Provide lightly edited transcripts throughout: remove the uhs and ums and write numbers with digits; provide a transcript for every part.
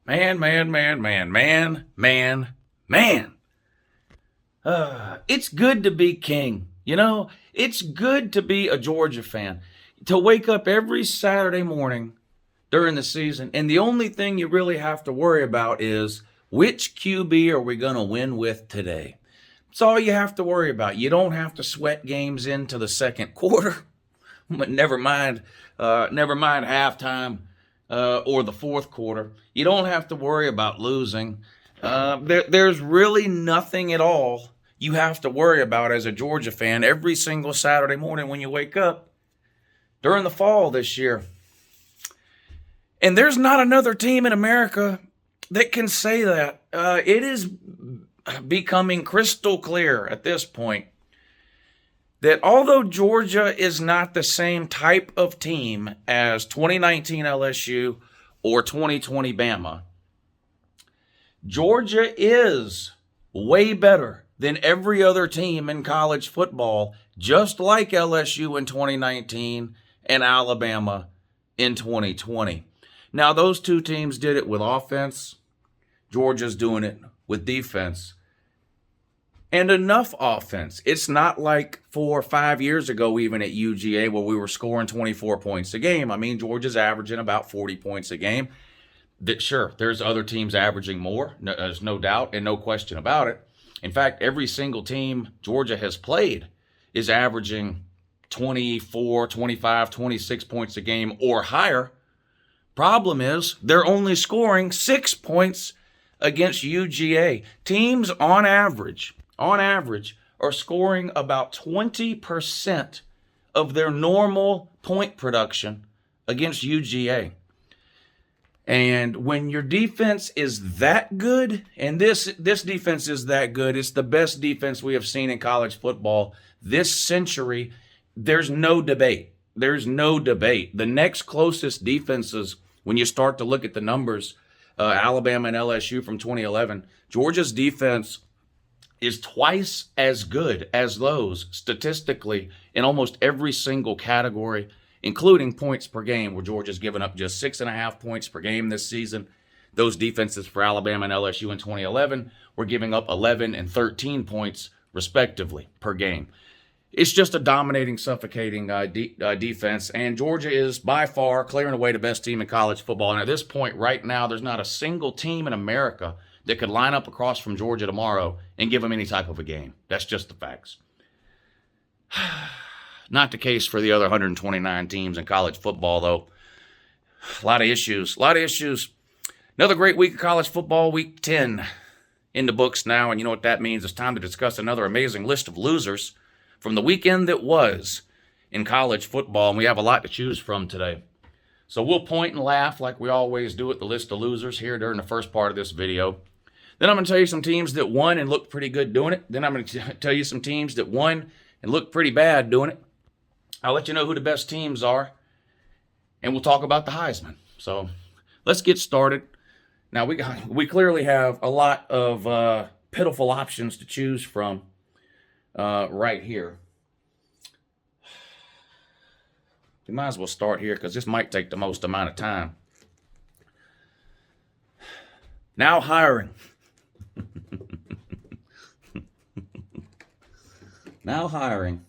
Man, man, man, man, man, man, man. It's good to be king. You know, it's good to be a Georgia fan. To wake up every Saturday morning during the season, and the only thing you really have to worry about is which QB are we going to win with today? That's all you have to worry about. You don't have to sweat games into the second quarter, but never mind halftime or the fourth quarter. You don't have to worry about losing. There's really nothing at all you have to worry about as a Georgia fan every single Saturday morning when you wake up during the fall this year. And there's not another team in America that can say that. It is becoming crystal clear at this point that although Georgia is not the same type of team as 2019 LSU or 2020 Bama, Georgia is way better than every other team in college football, just like LSU in 2019 and Alabama in 2020. Now, those two teams did it with offense. Georgia's doing it with defense. And enough offense. It's not like 4 or 5 years ago, even at UGA, where we were scoring 24 points a game. I mean, Georgia's averaging about 40 points a game. Sure, there's other teams averaging more. There's no doubt and no question about it. In fact, every single team Georgia has played is averaging 24, 25, 26 points a game or higher. Problem is, they're only scoring 6 points against UGA. Teams on average, are scoring about 20% of their normal point production against UGA. And when your defense is that good, and this defense is that good, it's the best defense we have seen in college football this century, there's no debate. There's no debate. The next closest defenses, when you start to look at the numbers, Alabama and LSU from 2011, Georgia's defense is twice as good as those statistically in almost every single category, including points per game, where Georgia's given up just 6.5 points per game this season. Those defenses for Alabama and LSU in 2011 were giving up 11 and 13 points, respectively, per game. It's just a dominating, suffocating defense, and Georgia is by far clearing away the best team in college football. And at this point right now, there's not a single team in America that could line up across from Georgia tomorrow and give them any type of a game. That's just the facts. Not the case for the other 129 teams in college football, though. A lot of issues. Another great week of college football, week 10 in the books now, and you know what that means. It's time to discuss another amazing list of losers from the weekend that was in college football, and we have a lot to choose from today. So we'll point and laugh like we always do at the list of losers here during the first part of this video. Then I'm going to tell you some teams that won and looked pretty good doing it. Then I'm going to tell you some teams that won and looked pretty bad doing it. I'll let you know who the best teams are, and we'll talk about the HEISMAN. So let's get started. Now, we clearly have a lot of pitiful options to choose from right here. We might as well start here because this might take the most amount of time. Now hiring. Now hiring.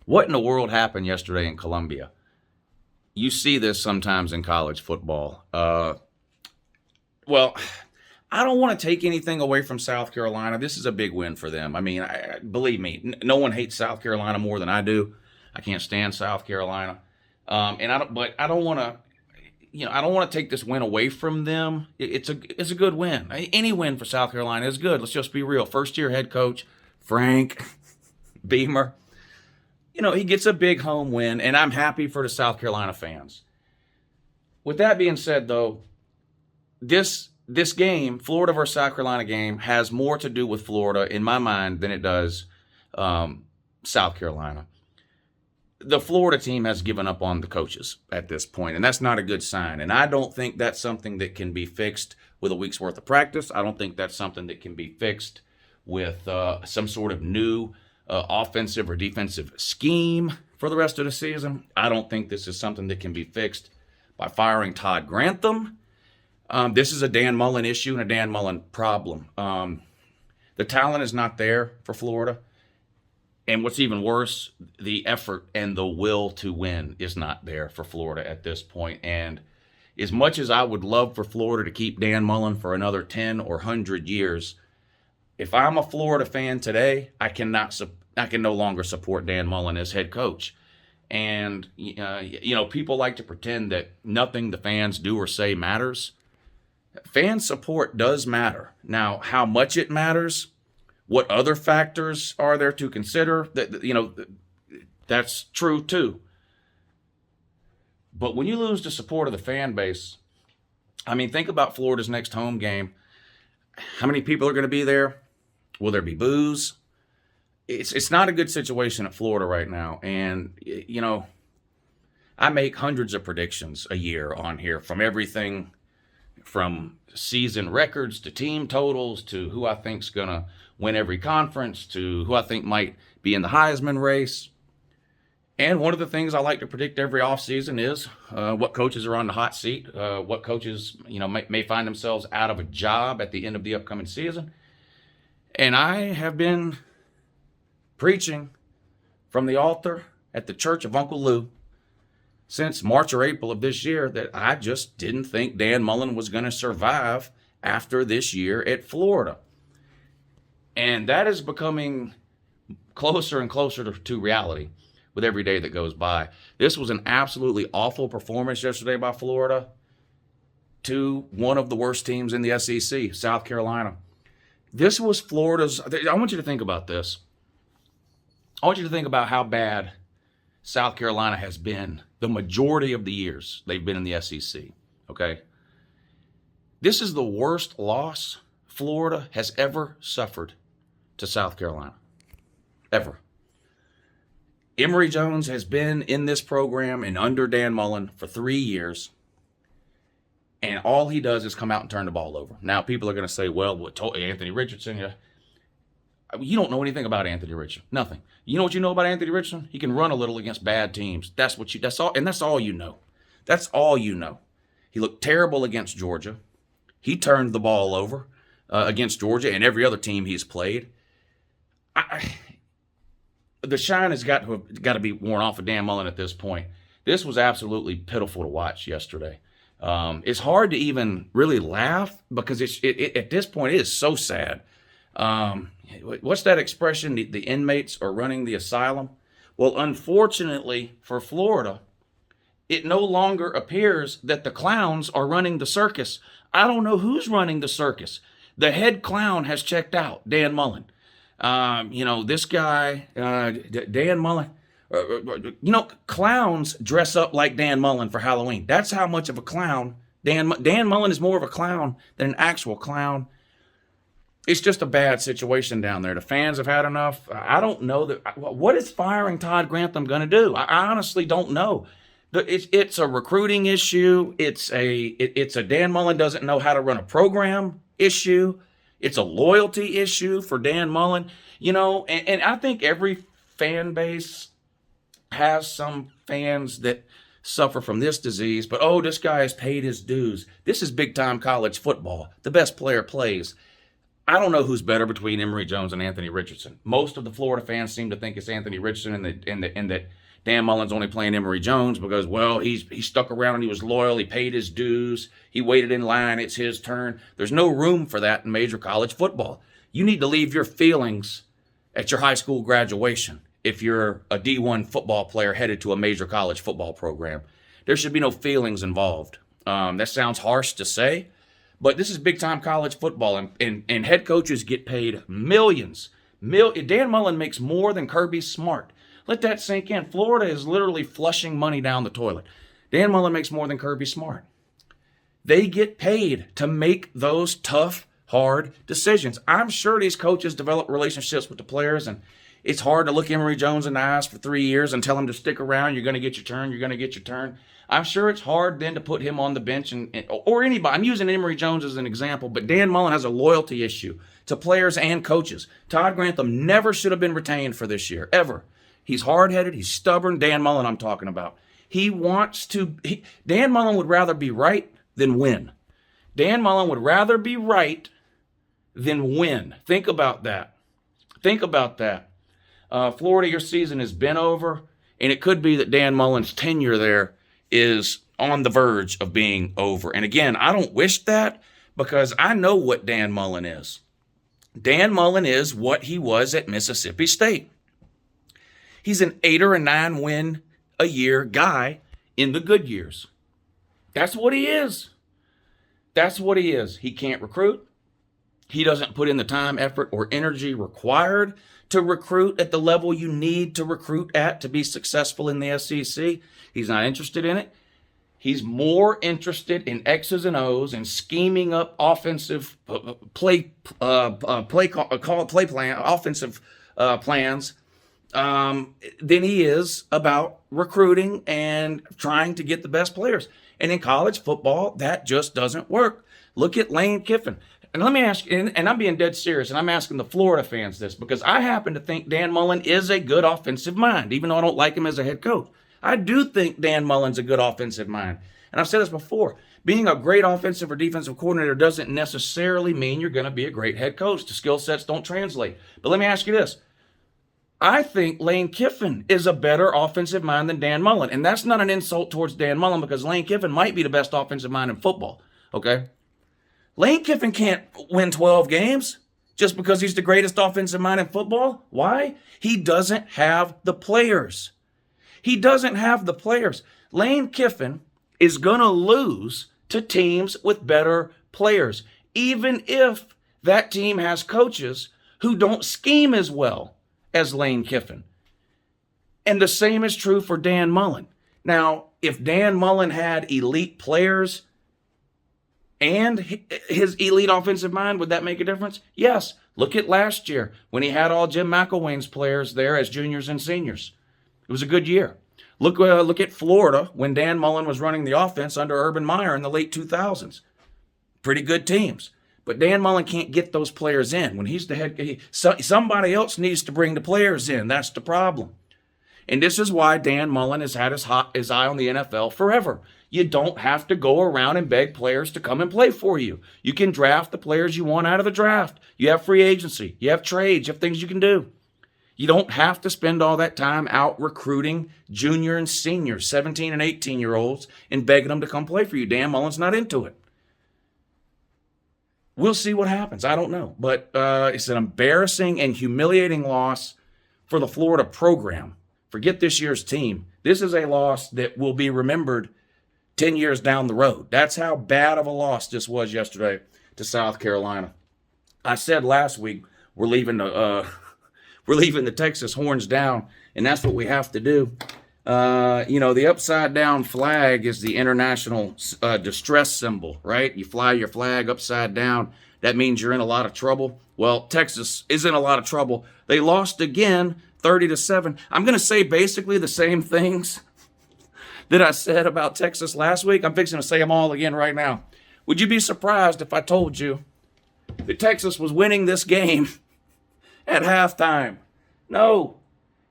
What in the world happened yesterday in Columbia? You see this sometimes in college football. Well, I don't want to take anything away from South Carolina. This is a big win for them. I mean, believe me, no one hates South Carolina more than I do. I can't stand South Carolina, and I don't want to. I don't want to take this win away from them. It's a good win. Any win for South Carolina is good. Let's just be real. First-year head coach Frank Beamer. He gets a big home win, and I'm happy for the South Carolina fans. With that being said, though, this game, Florida versus South Carolina game, has more to do with Florida in my mind than it does South Carolina. The Florida team has given up on the coaches at this point, and that's not a good sign. And I don't think that's something that can be fixed with a week's worth of practice. I don't think that's something that can be fixed with some sort of new offensive or defensive scheme for the rest of the season. I don't think this is something that can be fixed by firing Todd Grantham. This is a Dan Mullen issue and a Dan Mullen problem. The talent is not there for Florida. And what's even worse, the effort and the will to win is not there for Florida at this point. And as much as I would love for Florida to keep Dan Mullen for another 10 or 100 years, if I'm a Florida fan today, I can no longer support Dan Mullen as head coach. And, people like to pretend that nothing the fans do or say matters. Fan support does matter. Now, how much it matters, what other factors are there to consider, that's true too. But when you lose the support of the fan base, think about Florida's next home game. How many people are going to be there? Will there be boos? It's not a good situation at Florida right now. And, I make hundreds of predictions a year on here, from everything from season records to team totals to who I think's going to win every conference to who I think might be in the HEISMAN race. And one of the things I like to predict every offseason is what coaches are on the hot seat, what coaches may find themselves out of a job at the end of the upcoming season. And I have been preaching from the altar at the church of UNCLELOU since March or April of this year that I just didn't think Dan Mullen was going to survive after this year at Florida. And that is becoming closer and closer to reality with every day that goes by. This was an absolutely awful performance yesterday by Florida to one of the worst teams in the SEC, South Carolina. This was Florida's. I want you to think about this. I want you to think about how bad South Carolina has been the majority of the years they've been in the SEC, okay? This is the worst loss Florida has ever suffered to South Carolina, ever. Emory Jones has been in this program and under Dan Mullen for 3 years, and all he does is come out and turn the ball over. Now, people are going to say, well, what Anthony Richardson? You don't know anything about Anthony Richardson. Nothing. You know what you know about Anthony Richardson? He can run a little against bad teams. That's all you know. That's all you know. He looked terrible against Georgia. He turned the ball over against Georgia and every other team he's played. The shine has got to be worn off of Dan Mullen at this point. This was absolutely pitiful to watch yesterday. It's hard to even really laugh because at this point it is so sad. What's that expression? The inmates are running the asylum. Well, unfortunately for Florida, it no longer appears that the clowns are running the circus. I don't know who's running the circus. The head clown has checked out, Dan Mullen. This guy, Dan Mullen, clowns dress up like Dan Mullen for Halloween. That's how much of a clown. Dan Mullen is more of a clown than an actual clown. It's just a bad situation down there. The fans have had enough. I don't know what is firing Todd Grantham going to do? I honestly don't know. It's a recruiting issue. It's a Dan Mullen doesn't know how to run a program issue. It's a loyalty issue for Dan Mullen. And I think every fan base has some fans that suffer from this disease, but this guy has paid his dues. This is big time college football. The best player plays. I don't know who's better between Emory Jones and Anthony Richardson. Most of the Florida fans seem to think it's Anthony Richardson and that Dan Mullen's only playing Emory Jones because, he stuck around and he was loyal. He paid his dues. He waited in line. It's his turn. There's no room for that in major college football. You need to leave your feelings at your high school graduation if you're a D1 football player headed to a major college football program. There should be no feelings involved. That sounds harsh to say, but this is big-time college football, and head coaches get paid millions. Dan Mullen makes more than Kirby Smart. Let that sink in. Florida is literally flushing money down the toilet. Dan Mullen makes more than Kirby Smart. They get paid to make those tough, hard decisions. I'm sure these coaches develop relationships with the players, and it's hard to look Emory Jones in the eyes for 3 years and tell him to stick around. You're going to get your turn. You're going to get your turn. I'm sure it's hard then to put him on the bench or anybody. I'm using Emory Jones as an example, but Dan Mullen has a loyalty issue to players and coaches. Todd Grantham never should have been retained for this year, ever. He's hard-headed. He's stubborn. Dan Mullen I'm talking about. Dan Mullen would rather be right than win. Dan Mullen would rather be right than win. Think about that. Think about that. Florida, your season has been over, and it could be that Dan Mullen's tenure there is on the verge of being over. And again, I don't wish that because I know what Dan Mullen is. Dan Mullen is what he was at Mississippi State. He's an 8 or a 9 win a year guy in the good years. That's what he is. That's what he is. He can't recruit. He doesn't put in the time, effort, or energy required to recruit at the level you need to recruit at to be successful in the SEC. He's not interested in it. He's more interested in X's and O's and scheming up offensive plans than he is about recruiting and trying to get the best players. And in college football, that just doesn't work. Look at Lane Kiffin. And let me ask you, and I'm being dead serious, and I'm asking the Florida fans this, because I happen to think Dan Mullen is a good offensive mind, even though I don't like him as a head coach. I do think Dan Mullen's a good offensive mind. And I've said this before, being a great offensive or defensive coordinator doesn't necessarily mean you're going to be a great head coach. The skill sets don't translate. But let me ask you this. I think Lane Kiffin is a better offensive mind than Dan Mullen. And that's not an insult towards Dan Mullen, because Lane Kiffin might be the best offensive mind in football. Okay? Lane Kiffin can't win 12 games just because he's the greatest offensive mind in football. Why? He doesn't have the players. He doesn't have the players. Lane Kiffin is going to lose to teams with better players, even if that team has coaches who don't scheme as well as Lane Kiffin. And the same is true for Dan Mullen. Now, if Dan Mullen had elite players and his elite offensive mind, would that make a difference? Yes. Look at last year when he had all Jim McElwain's players there as juniors and seniors. It was a good year. Look at Florida when Dan Mullen was running the offense under Urban Meyer in the late 2000s. Pretty good teams. But Dan Mullen can't get those players in. When he's the head, somebody else needs to bring the players in. That's the problem. And this is why Dan Mullen has had his eye on the NFL forever. You don't have to go around and beg players to come and play for you. You can draft the players you want out of the draft. You have free agency. You have trades. You have things you can do. You don't have to spend all that time out recruiting junior and senior, 17 and 18-year-olds, and begging them to come play for you. Dan Mullen's not into it. We'll see what happens. I don't know. But it's an embarrassing and humiliating loss for the Florida program. Forget this year's team. This is a loss that will be remembered 10 years down the road. That's how bad of a loss this was yesterday to South Carolina. I said last week we're leaving the Texas horns down, and that's what we have to do. The upside down flag is the international distress symbol, right? You fly your flag upside down. That means you're in a lot of trouble. Well, Texas is in a lot of trouble. They lost again, 30-7. I'm going to say basically the same things that I said about Texas last week. I'm fixing to say them all again right now. Would you be surprised if I told you that Texas was winning this game at halftime? No,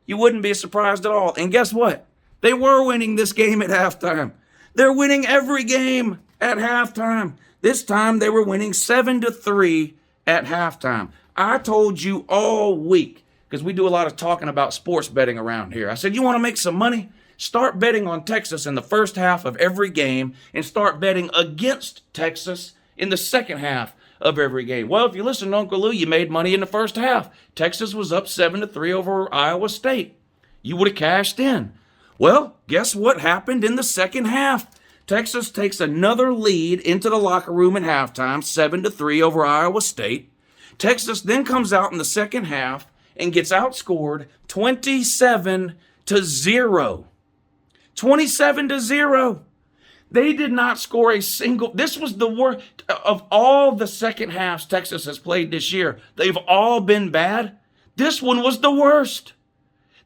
you wouldn't be surprised at all. And guess what? They were winning this game at halftime. They're winning every game at halftime. This time they were winning 7-3 at halftime. I told you all week, because we do a lot of talking about sports betting around here. I said, you want to make some money? Start betting on Texas in the first half of every game and start betting against Texas in the second half of every game. Well, if you listen to Uncle Lou, you made money in the first half. Texas was up 7-3 over Iowa State. You would have cashed in. Well, guess what happened in the second half? Texas takes another lead into the locker room at halftime, 7-3 over Iowa State. Texas then comes out in the second half and gets outscored 27-0. 27-0. They did not score a single. This was the worst of all the second halves Texas has played this year. They've all been bad. This one was the worst.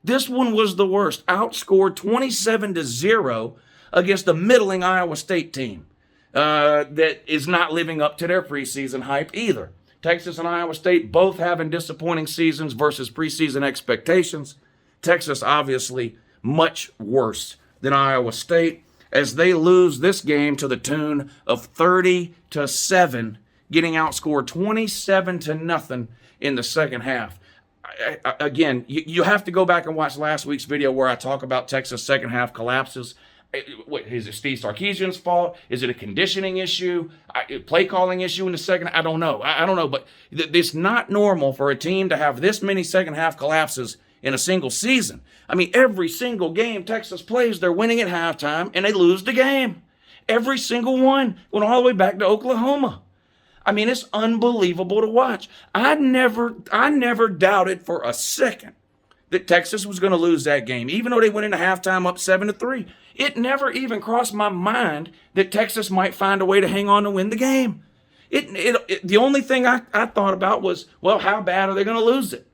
This one was the worst. Outscored 27-0 against a middling Iowa State team that is not living up to their preseason hype either. Texas and Iowa State both having disappointing seasons versus preseason expectations. Texas obviously much worse than Iowa State. as they lose this game to the tune of 30-7, getting outscored 27-0 in the second half. Again, you have to go back and watch last week's video where I talk about Texas second half collapses. Is it Steve Sarkisian's fault? Is it a conditioning issue? Play calling issue in the second? I don't know. I don't know, but it's not normal for a team to have this many second half collapses in a single season. I mean, every single game Texas plays, they're winning at halftime and they lose the game. Every single one went all the way back to Oklahoma. I mean, it's unbelievable to watch. I never doubted for a second that Texas was going to lose that game, even though they went into halftime up 7-3. It never even crossed my mind that Texas might find a way to hang on to win the game. The only thing I thought about was, well, how bad are they going to lose it?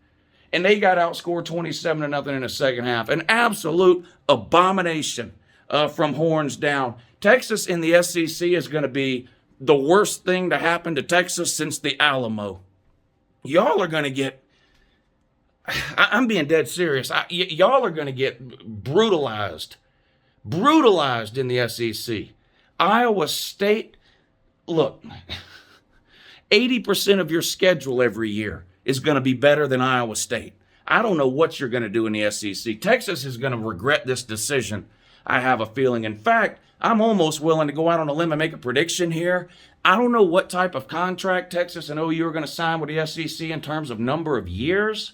And they got outscored 27-0 in the second half. An absolute abomination from horns down. Texas in the SEC is going to be the worst thing to happen to Texas since the Alamo. Y'all are going to get, I'm being dead serious, y'all are going to get brutalized in the SEC. Iowa State, look, 80% of your schedule every year is going to be better than Iowa State. I don't know what you're going to do in the SEC. Texas is going to regret this decision, I have a feeling. In fact, I'm almost willing to go out on a limb and make a prediction here. I don't know what type of contract Texas and OU are going to sign with the SEC in terms of number of years.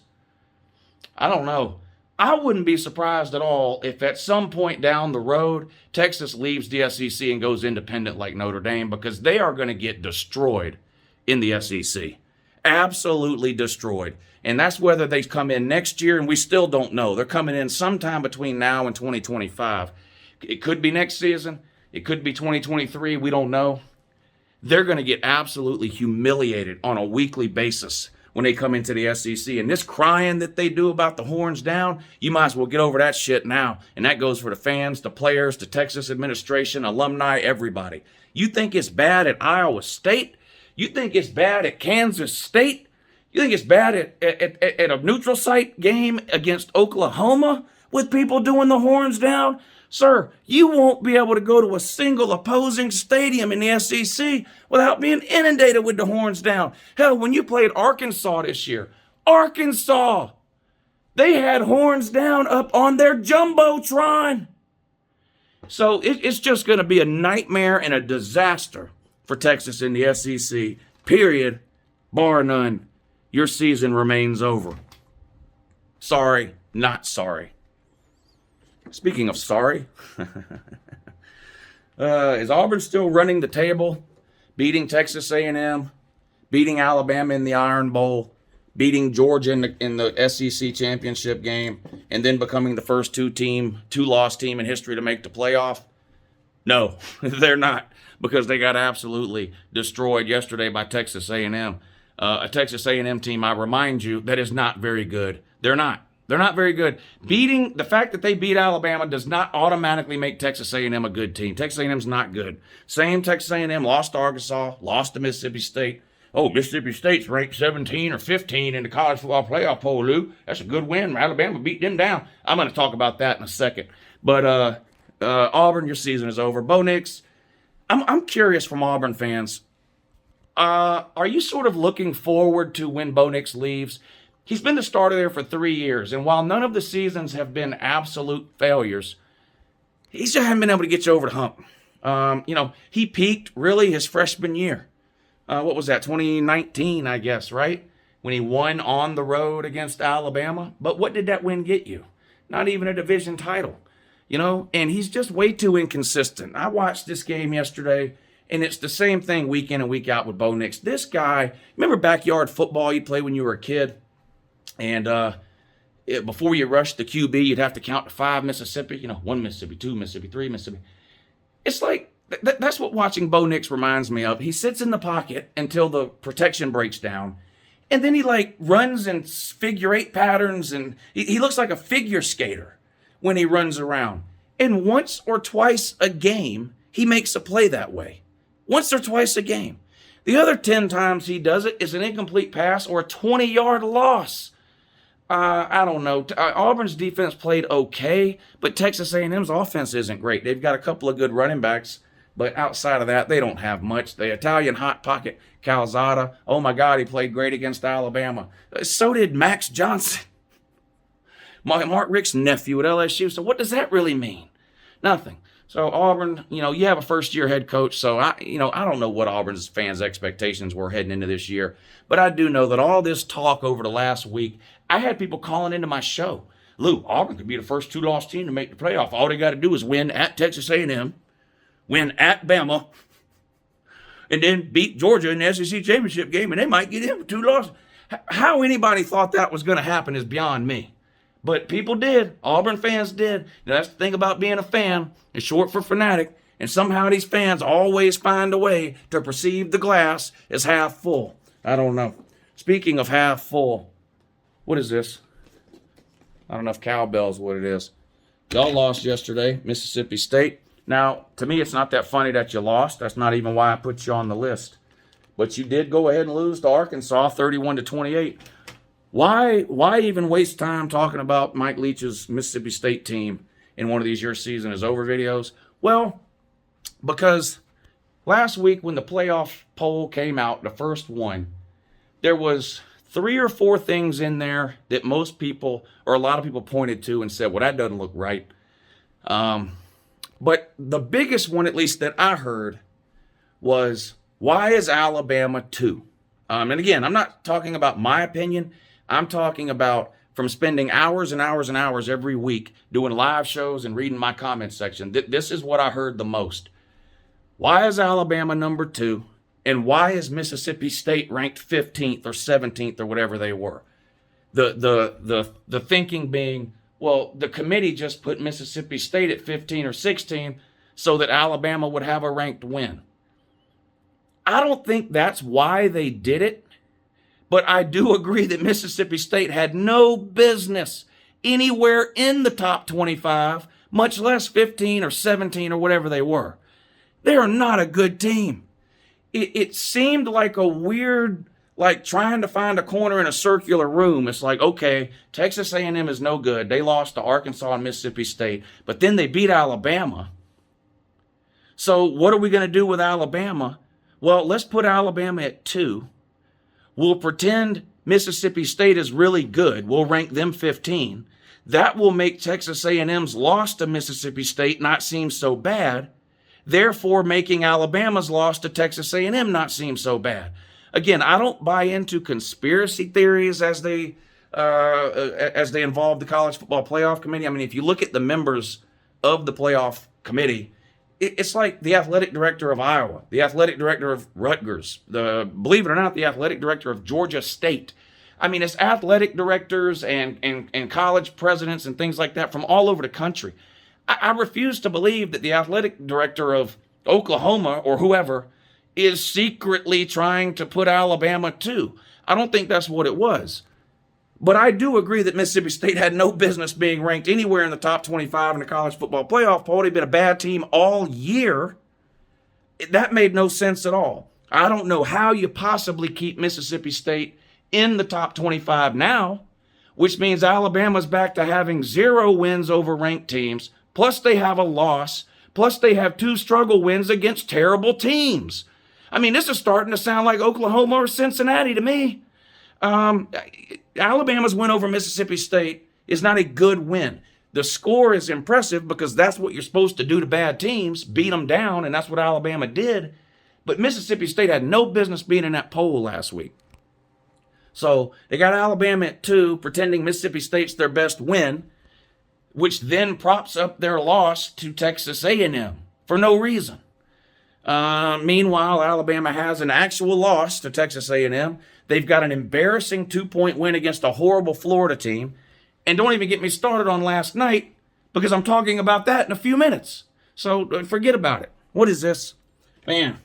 I don't know. I wouldn't be surprised at all if at some point down the road, Texas leaves the SEC and goes independent like Notre Dame, because they are going to get destroyed in the SEC. Absolutely destroyed. And that's whether they come in next year, and we still don't know. They're coming in sometime between now and 2025. It could be next season. It could be 2023. We don't know. They're going to get absolutely humiliated on a weekly basis when they come into the SEC. And this crying that they do about the horns down, you might as well get over that shit now. And that goes for the fans, the players, the Texas administration, alumni, everybody. You think it's bad at Iowa State? You think it's bad at Kansas State? You think it's bad at a neutral site game against Oklahoma with people doing the horns down? Sir, you won't be able to go to a single opposing stadium in the SEC without being inundated with the horns down. Hell, when you played Arkansas this year, Arkansas, they had horns down up on their Jumbotron. So it's just going to be a nightmare and a disaster for Texas in the SEC, period, bar none. Your season remains over. Sorry, not sorry. Speaking of sorry, is Auburn still running the table, beating Texas A&M, beating Alabama in the Iron Bowl, beating Georgia in the SEC championship game, and then becoming the first two-loss team in history to make the playoff? No, they're not, because they got absolutely destroyed yesterday by Texas A&M. A Texas A&M team, I remind you, that is not very good. They're not. They're not very good. The fact that they beat Alabama does not automatically make Texas A&M a good team. Texas A&M's not good. Same Texas A&M lost to Arkansas, lost to Mississippi State. Oh, Mississippi State's ranked 17 or 15 in the college football playoff poll, Lou. That's a good win. Alabama beat them down. I'm going to talk about that in a second. But Auburn, your season is over. Bo Nix, I'm curious from Auburn fans. Are you sort of looking forward to when Bo Nix leaves? He's been the starter there for 3 years, and while none of the seasons have been absolute failures, he just hasn't been able to get you over the hump. He peaked really his freshman year. What was that, 2019, I guess, right? When he won on the road against Alabama. But what did that win get you? Not even a division title, and he's just way too inconsistent. I watched this game yesterday, and it's the same thing week in and week out with Bo Nix. This guy, remember backyard football you played when you were a kid? And before you rushed the QB, you'd have to count to 5 Mississippi. 1 Mississippi, 2 Mississippi, 3 Mississippi. It's like, that's what watching Bo Nix reminds me of. He sits in the pocket until the protection breaks down. And then he runs in figure 8 patterns. And he looks like a figure skater when he runs around. And once or twice a game, he makes a play that way. Once or twice a game. The other 10 times he does it is an incomplete pass or a 20-yard loss. I don't know. Auburn's defense played okay, but Texas A&M's offense isn't great. They've got a couple of good running backs, but outside of that, they don't have much. The Italian hot pocket, Calzada, oh my God, he played great against Alabama. So did Max Johnson, Mark Richt's nephew at LSU. So what does that really mean? Nothing. So Auburn, you have a first-year head coach, so I don't know what Auburn's fans' expectations were heading into this year, but I do know that all this talk over the last week, I had people calling into my show. Lou, Auburn could be the first two-loss team to make the playoff. All they got to do is win at Texas A&M, win at Bama, and then beat Georgia in the SEC championship game, and they might get in for two losses. How anybody thought that was going to happen is beyond me. But people did. Auburn fans did. Now, that's the thing about being a fan. It's short for fanatic. And somehow these fans always find a way to perceive the glass as half full. I don't know. Speaking of half full, what is this? I don't know if cowbell's what it is. Y'all lost yesterday, Mississippi State. Now, to me, it's not that funny that you lost. That's not even why I put you on the list. But you did go ahead and lose to Arkansas 31-28. Why even waste time talking about Mike Leach's Mississippi State team in one of these Your Season Is Over videos? Well, because last week when the playoff poll came out, the first one, there was 3 or 4 things in there that most people, or a lot of people, pointed to and said, well, that doesn't look right. But the biggest one, at least that I heard, was, why is Alabama 2? And again, I'm not talking about my opinion. I'm talking about from spending hours and hours and hours every week doing live shows and reading my comment section. This is what I heard the most. Why is Alabama number 2? And why is Mississippi State ranked 15th or 17th or whatever they were? The thinking being, well, the committee just put Mississippi State at 15 or 16 so that Alabama would have a ranked win. I don't think that's why they did it. But I do agree that Mississippi State had no business anywhere in the top 25, much less 15 or 17 or whatever they were. They are not a good team. It seemed like a weird, like trying to find a corner in a circular room. It's like, okay, Texas A&M is no good. They lost to Arkansas and Mississippi State, but then they beat Alabama. So what are we going to do with Alabama? Well, let's put Alabama at 2. We'll pretend Mississippi State is really good. We'll rank them 15. That will make Texas A&M's loss to Mississippi State not seem so bad, therefore making Alabama's loss to Texas A&M not seem so bad. Again, I don't buy into conspiracy theories as they involve the College Football Playoff Committee. I mean, if you look at the members of the playoff committee, it's like the athletic director of Iowa, the athletic director of Rutgers, believe it or not, the athletic director of Georgia State. I mean, it's athletic directors and college presidents and things like that from all over the country. I refuse to believe that the athletic director of Oklahoma or whoever is secretly trying to put Alabama 2. I don't think that's what it was. But I do agree that Mississippi State had no business being ranked anywhere in the top 25 in the college football playoff poll. They've been a bad team all year. That made no sense at all. I don't know how you possibly keep Mississippi State in the top 25 now, which means Alabama's back to having 0 wins over ranked teams, plus they have a loss, plus they have 2 struggle wins against terrible teams. I mean, this is starting to sound like Oklahoma or Cincinnati to me. Alabama's win over Mississippi State is not a good win. The score is impressive because that's what you're supposed to do to bad teams, beat them down, and that's what Alabama did. But Mississippi State had no business being in that poll last week. So they got Alabama at 2, pretending Mississippi State's their best win, which then props up their loss to Texas A&M for no reason. Meanwhile, Alabama has an actual loss to Texas A&M. They've got an embarrassing 2-point win against a horrible Florida team. And don't even get me started on last night, because I'm talking about that in a few minutes. So forget about it. What is this? Man.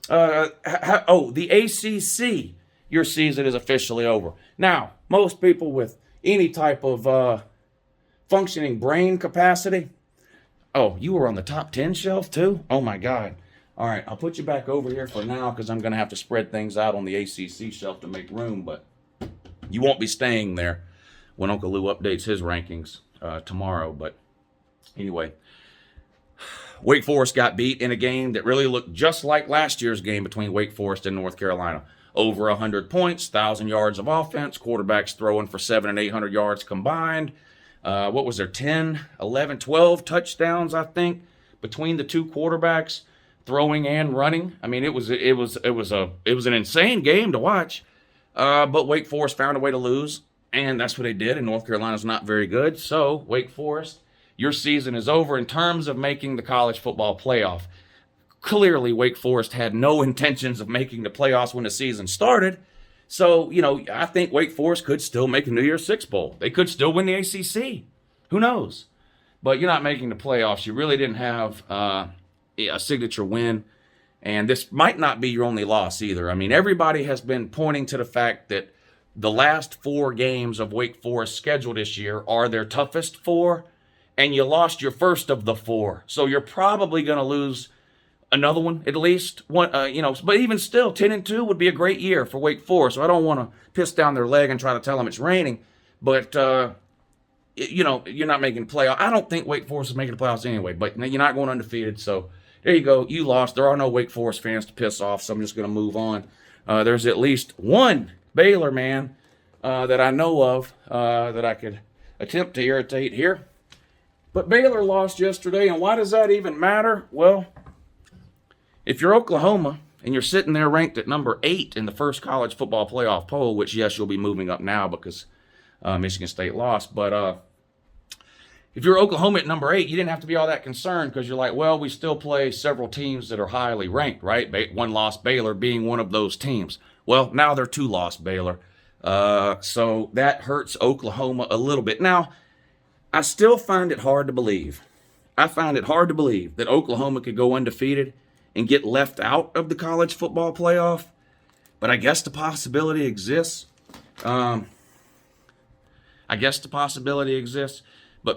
The ACC, your season is officially over. Now, most people with any type of functioning brain capacity. Oh, you were on the top 10 shelf too? Oh my God. All right, I'll put you back over here for now because I'm going to have to spread things out on the ACC shelf to make room, but you won't be staying there. when Uncle Lou updates his rankings tomorrow. But anyway, Wake Forest got beat in a game that really looked just like last year's game between Wake Forest and North Carolina. Over 100 points, 1,000 yards of offense, quarterbacks throwing for 700 and 800 yards combined. What was there, 10, 11, 12 touchdowns, I think, between the two quarterbacks, throwing and running. I mean, it was an insane game to watch. But Wake Forest found a way to lose, and that's what they did, and North Carolina's not very good. So, Wake Forest, your season is over in terms of making the college football playoff. Clearly, Wake Forest had no intentions of making the playoffs when the season started. So, I think Wake Forest could still make a New Year's Six Bowl. They could still win the ACC. Who knows? But you're not making the playoffs. You really didn't have a signature win. And this might not be your only loss either. I mean, everybody has been pointing to the fact that the last 4 games of Wake Forest scheduled this year are their toughest 4. And you lost your first of the 4. So you're probably going to lose another one, at least one, but even still, 10-2 would be a great year for Wake Forest. So I don't want to piss down their leg and try to tell them it's raining, but you're not making the playoffs. I don't think Wake Forest is making the playoffs anyway, but you're not going undefeated. So there you go. You lost. There are no Wake Forest fans to piss off, so I'm just going to move on. There's at least one Baylor man that I know of that I could attempt to irritate here. But Baylor lost yesterday, and why does that even matter? Well, if you're Oklahoma and you're sitting there ranked at number 8 in the first college football playoff poll, which, yes, you'll be moving up now because Michigan State lost. But if you're Oklahoma at number 8, you didn't have to be all that concerned because you're like, well, we still play several teams that are highly ranked, right? One loss Baylor being one of those teams. Well, now they're 2 loss Baylor. So that hurts Oklahoma a little bit. Now, I still find it hard to believe. I find it hard to believe that Oklahoma could go undefeated and get left out of the college football playoff. But I guess the possibility exists. But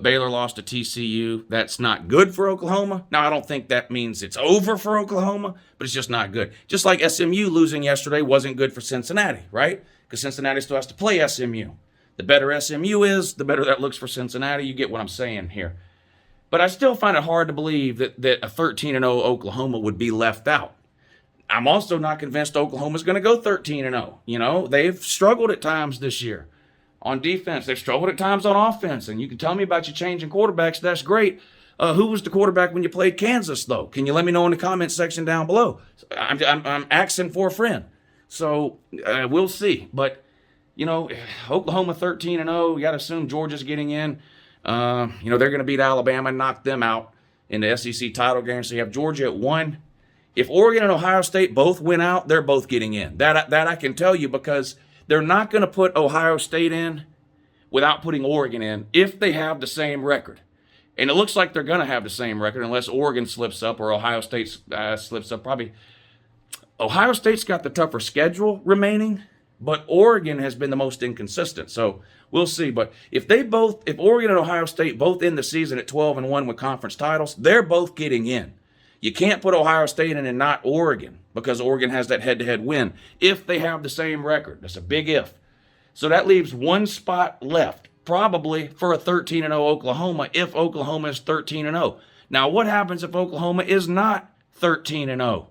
Baylor lost to TCU. That's not good for Oklahoma. Now, I don't think that means it's over for Oklahoma, but it's just not good. Just like SMU losing yesterday wasn't good for Cincinnati, right? Because Cincinnati still has to play SMU. The better SMU is, the better that looks for Cincinnati. You get what I'm saying here. But I still find it hard to believe that a 13-0 Oklahoma would be left out. I'm also not convinced Oklahoma's going to go 13-0. They've struggled at times this year on defense. They've struggled at times on offense. And you can tell me about you changing quarterbacks. That's great. Who was the quarterback when you played Kansas, though? Can you let me know in the comments section down below? I'm asking for a friend. So we'll see. But, Oklahoma 13-0. You got to assume Georgia's getting in. They're going to beat Alabama and knock them out in the SEC title game. So you have Georgia at 1. If Oregon and Ohio State both win out, they're both getting in. That I can tell you because they're not going to put Ohio State in without putting Oregon in if they have the same record. And it looks like they're going to have the same record unless Oregon slips up or Ohio State slips up. Probably Ohio State's got the tougher schedule remaining, but Oregon has been the most inconsistent. So we'll see. But if Oregon and Ohio State both end the season at 12-1 with conference titles, they're both getting in. You can't put Ohio State in and not Oregon because Oregon has that head-to-head win if they have the same record. That's a big if. So that leaves one spot left, probably for a 13-0 Oklahoma if Oklahoma is 13-0. Now, what happens if Oklahoma is not 13-0?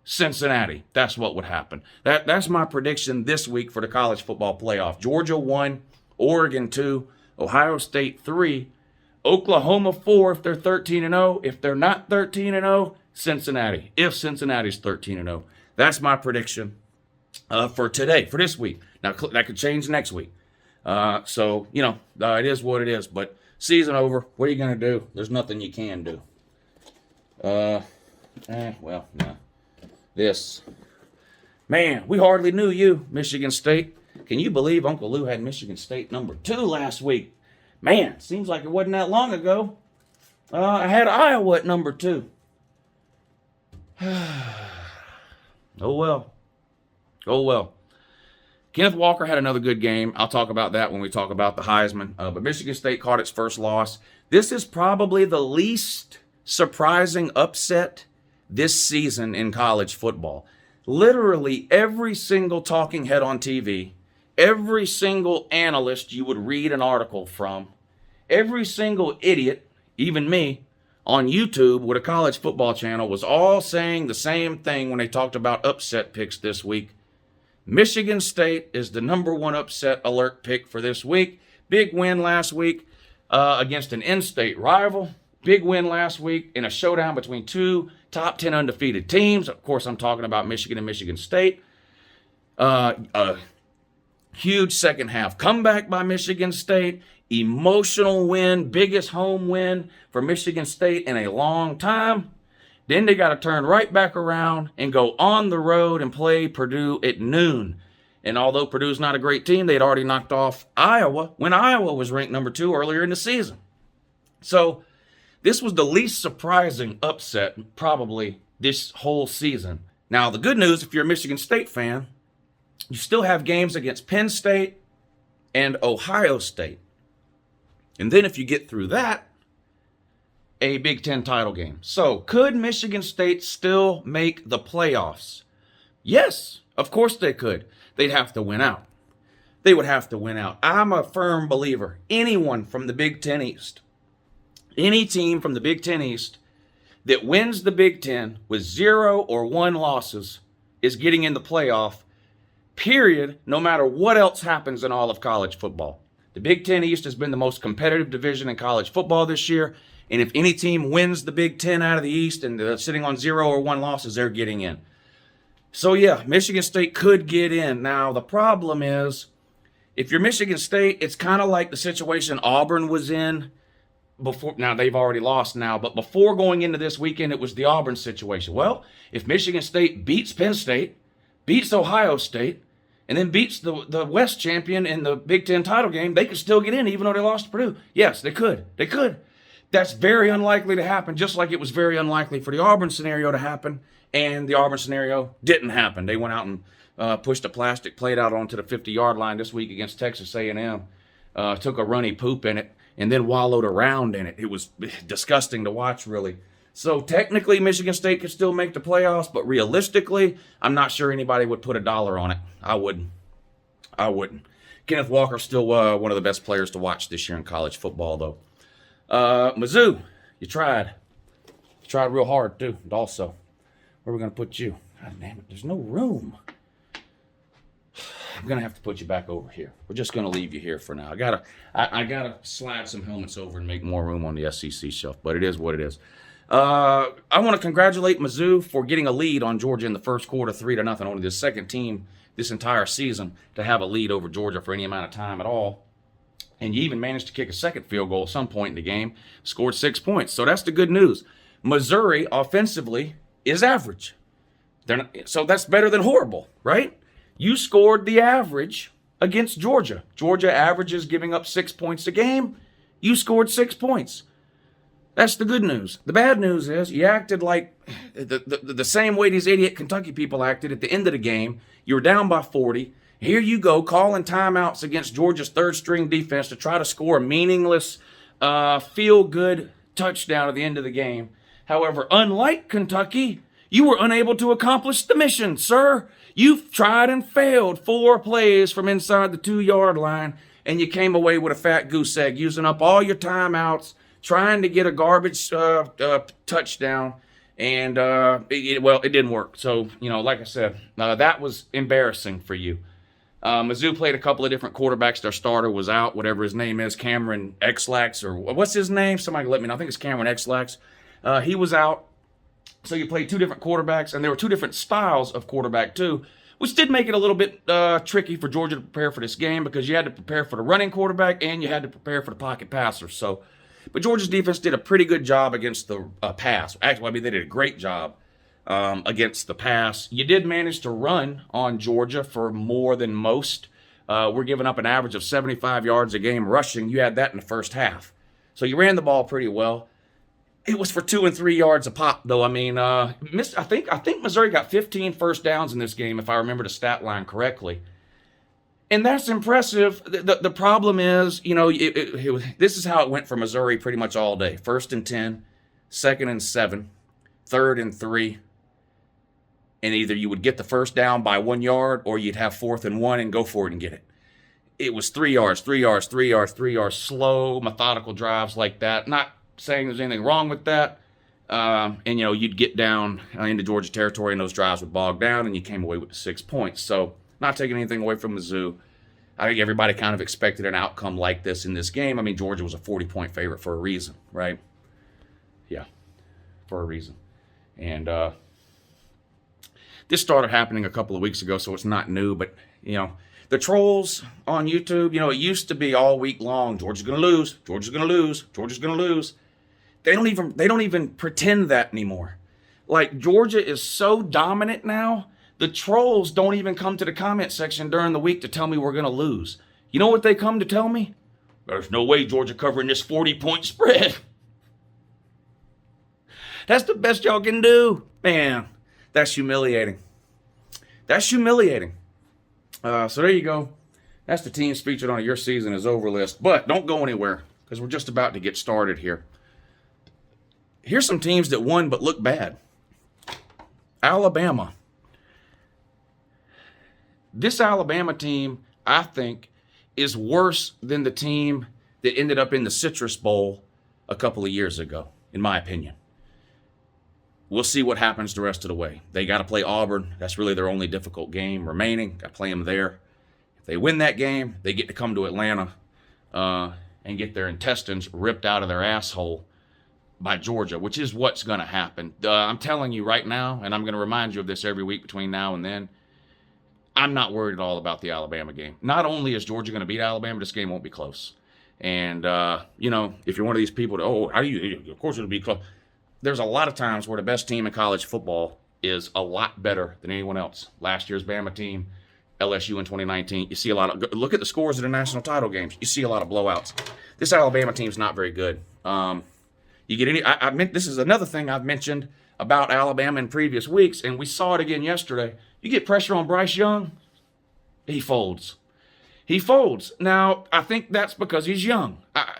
Cincinnati. That's what would happen. That's my prediction this week for the college football playoff. Georgia 1, Oregon 2, Ohio State 3, Oklahoma 4 if they're 13-0. If they're not 13-0, Cincinnati. If Cincinnati's 13-0. That's my prediction for today, for this week. Now, that could change next week. It is what it is. But season over. What are you going to do? There's nothing you can do. No. This. Man, we hardly knew you, Michigan State. Can you believe Uncle Lou had Michigan State number 2 last week? Man, seems like it wasn't that long ago. I had Iowa at number 2. Oh, well. Kenneth Walker had another good game. I'll talk about that when we talk about the Heisman. But Michigan State caught its first loss. This is probably the least surprising upset this season in college football. Literally every single talking head on TV, every single analyst you would read an article from, every single idiot, even me, on YouTube with a college football channel was all saying the same thing when they talked about upset picks this week. Michigan State is the #1 upset alert pick for this week. Big win last week against an in-state rival. Big win last week in a showdown between two top 10 undefeated teams. Of course, I'm talking about Michigan and Michigan State. Huge second half comeback by Michigan State. Emotional win, biggest home win for Michigan State in a long time. Then they got to turn right back around and go on the road and play Purdue at noon. And although Purdue's not a great team, they'd already knocked off Iowa when Iowa was ranked #2 earlier in the season. So this was the least surprising upset probably this whole season. Now, the good news, if you're a Michigan State fan, you still have games against Penn State and Ohio State. And then if you get through that, a Big Ten title game. So could Michigan State still make the playoffs? Yes, of course they could. They'd have to win out. They would have to win out. I'm a firm believer. Anyone from the Big Ten East, any team from the Big Ten East that wins the Big Ten with 0 or 1 losses is getting in the playoff, period, no matter what else happens in all of college football. The Big Ten East has been the most competitive division in college football this year, and if any team wins the Big Ten out of the East and they're sitting on 0 or 1 losses, they're getting in. So yeah, Michigan State could get in. Now, the problem is, if you're Michigan State, it's kind of like the situation Auburn was in before. Now, they've already lost now, but before going into this weekend, it was the Auburn situation. Well, if Michigan State beats Penn State, beats Ohio State, and then beats the West champion in the Big Ten title game, they could still get in even though they lost to Purdue. Yes, they could. They could. That's very unlikely to happen, just like it was very unlikely for the Auburn scenario to happen, and the Auburn scenario didn't happen. They went out and pushed a plastic plate out onto the 50-yard line this week against Texas A&M, took a runny poop in it, and then wallowed around in it. It was disgusting to watch, really. So technically, Michigan State could still make the playoffs, but realistically, I'm not sure anybody would put $1 on it. I wouldn't. Kenneth Walker's still one of the best players to watch this year in college football, though. Mizzou, you tried. You tried real hard, too. And also, where are we going to put you? God damn it, there's no room. I'm going to have to put you back over here. We're just going to leave you here for now. I gotta slide some helmets over and make more room on the SEC shelf, but it is what it is. I want to congratulate Mizzou for getting a lead on Georgia in the first quarter, 3-0. Only the second team this entire season to have a lead over Georgia for any amount of time at all. And you even managed to kick a second field goal at some point in the game, scored 6 points. So that's the good news. Missouri, offensively, is average. So that's better than horrible, right? You scored the average against Georgia. Georgia averages giving up 6 points a game. You scored 6 points. That's the good news. The bad news is you acted like the same way these idiot Kentucky people acted at the end of the game. You were down by 40. Here you go, calling timeouts against Georgia's third-string defense to try to score a meaningless, feel-good touchdown at the end of the game. However, unlike Kentucky, you were unable to accomplish the mission, sir. You've tried and failed 4 plays from inside the 2-yard line, and you came away with a fat goose egg, using up all your timeouts, trying to get a garbage touchdown, and it didn't work. So, like I said, that was embarrassing for you. Mizzou played a couple of different quarterbacks. Their starter was out, whatever his name is, Cameron Xlax, or what's his name? Somebody let me know. I think it's Cameron Xlax. He was out. So you played 2 different quarterbacks, and there were 2 different styles of quarterback, too, which did make it a little bit tricky for Georgia to prepare for this game because you had to prepare for the running quarterback and you had to prepare for the pocket passer. But Georgia's defense did a pretty good job against the pass. Actually, they did a great job against the pass. You did manage to run on Georgia for more than most. We're giving up an average of 75 yards a game rushing. You had that in the first half. So you ran the ball pretty well. It was for 2 and 3 yards a pop, though. I mean, I think Missouri got 15 first downs in this game, if I remember the stat line correctly. And that's impressive. The problem is, this is how it went for Missouri pretty much all day. 1st and 10, 2nd and 7, 3rd and 3. And either you would get the first down by 1 yard or you'd have 4th and 1 and go for it and get it. it was 3 yards, 3 yards, 3 yards, 3 yards, slow, methodical drives like that. Not saying there's anything wrong with that. And, you know, you'd get down into Georgia territory and those drives would bog down and you came away with the 6 points. So not taking anything away from Mizzou. I think everybody kind of expected an outcome like this in this game. I mean, Georgia was a 40-point favorite for a reason, right? Yeah, for a reason. And this started happening a couple of weeks ago, so it's not new. But, you know, the trolls on YouTube, you know, it used to be all week long, Georgia's going to lose, Georgia's going to lose, Georgia's going to lose. They don't even pretend that anymore. Like, Georgia is so dominant now, the trolls don't even come to the comment section during the week to tell me we're going to lose. You know what they come to tell me? There's no way Georgia covering this 40-point spread. That's the best y'all can do. Man, that's humiliating. That's humiliating. So there you go. That's the teams featured on Your Season Is Over list. But don't go anywhere because we're just about to get started here. Here's some teams that won but look bad. Alabama. This Alabama team, I think, is worse than the team that ended up in the Citrus Bowl a couple of years ago, in my opinion. We'll see what happens the rest of the way. They got to play Auburn. That's really their only difficult game remaining. Got to play them there. If they win that game, they get to come to Atlanta and get their intestines ripped out of their asshole by Georgia, which is what's going to happen. I'm telling you right now, and I'm going to remind you of this every week between now and then, I'm not worried at all about the Alabama game. Not only is Georgia going to beat Alabama, this game won't be close. And, you know, if you're one of these people that, of course it'll be close. There's a lot of times where the best team in college football is a lot better than anyone else. Last year's Bama team, LSU in 2019, you see a lot of, look at the scores of the national title games. You see a lot of blowouts. This Alabama team's not very good. You get any, this is another thing I've mentioned about Alabama in previous weeks, and we saw it again yesterday. You get pressure on Bryce Young, he folds. He folds. Now, I think that's because he's young.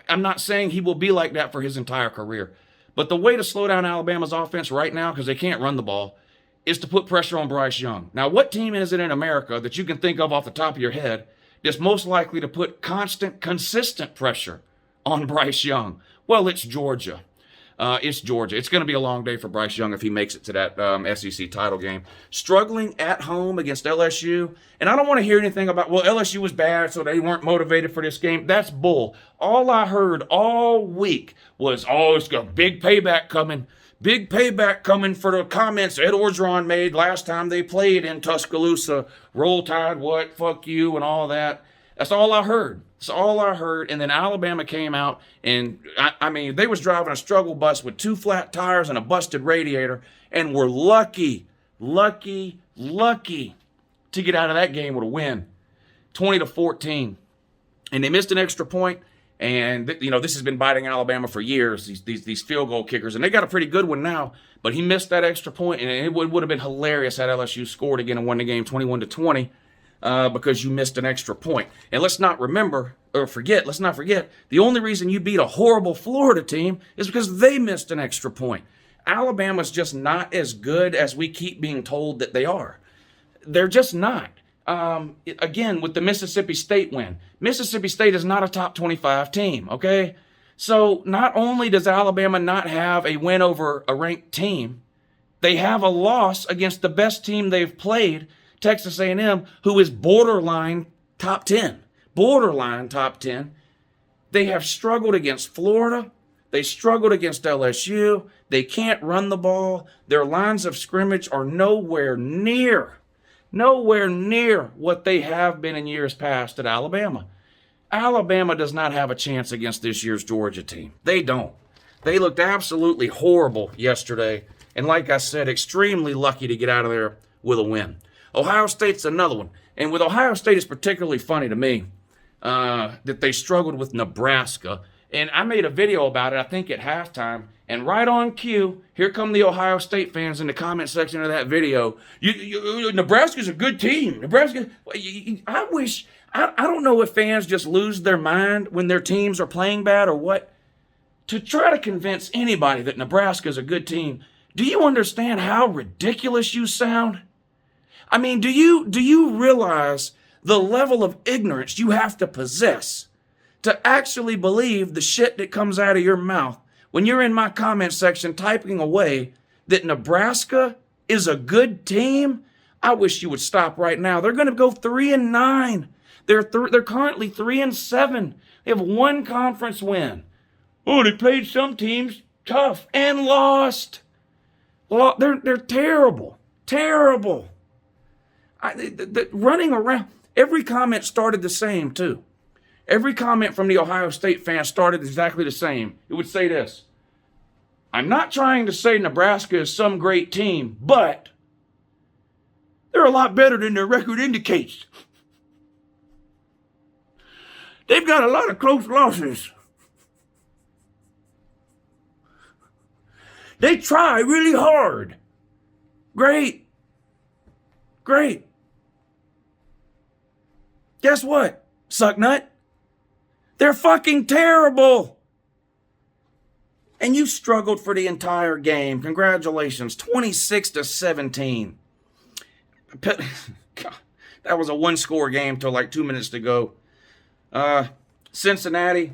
I'm not saying he will be like that for his entire career. But the way to slow down Alabama's offense right now, because they can't run the ball, is to put pressure on Bryce Young. Now, what team is it in America that you can think of off the top of your head that's most likely to put consistent pressure on Bryce Young? Well, it's Georgia. It's Georgia. It's going to be a long day for Bryce Young if he makes it to that SEC title game. Struggling at home against LSU. And I don't want to hear anything about, well, LSU was bad, so they weren't motivated for this game. That's bull. All I heard all week was, it's got a big payback coming. Big payback coming for the comments Ed Orgeron made last time they played in Tuscaloosa. Roll Tide, what, fuck you, and all that. That's all I heard. That's all I heard. And then Alabama came out, and I mean, they was driving a struggle bus with 2 flat tires and a busted radiator, and were lucky to get out of that game with a win, 20-14. And they missed an extra point, and you know, this has been biting Alabama for years. These field goal kickers, and they got a pretty good one now. But he missed that extra point, and it would have been hilarious had LSU scored again and won the game 21-20. Because you missed an extra point. And let's not forget, the only reason you beat a horrible Florida team is because they missed an extra point. Alabama's just not as good as we keep being told that they are. They're just not. Again, with the Mississippi State win, Mississippi State is not a top 25 team, okay? So not only does Alabama not have a win over a ranked team, they have a loss against the best team they've played, Texas A&M, who is borderline top 10. Borderline top 10. They have struggled against Florida. They struggled against LSU. They can't run the ball. Their lines of scrimmage are nowhere near what they have been in years past at Alabama. Alabama does not have a chance against this year's Georgia team. They don't. They looked absolutely horrible yesterday. And like I said, extremely lucky to get out of there with a win. Ohio State's another one. And with Ohio State, it's particularly funny to me that they struggled with Nebraska. And I made a video about it, I think, at halftime. And right on cue, here come the Ohio State fans in the comment section of that video. Nebraska's a good team. Nebraska. I don't know if fans just lose their mind when their teams are playing bad or what. To try to convince anybody that Nebraska's a good team, do you understand how ridiculous you sound? I mean, do you realize the level of ignorance you have to possess to actually believe the shit that comes out of your mouth when you're in my comment section typing away that Nebraska is a good team. I wish you would stop right now. They're going to go 3-9. They're currently 3-7. They have one conference win. Oh, they played some teams tough and lost. They're terrible. Terrible. Running around. Every comment started the same, too. Every comment from the Ohio State fans started exactly the same. It would say this: I'm not trying to say Nebraska is some great team, but they're a lot better than their record indicates. They've got a lot of close losses. They try really hard. Great. Great. Guess what, sucknut? They're fucking terrible. And you struggled for the entire game. Congratulations. 26-17. God, that was a one-score game till like 2 minutes to go. Cincinnati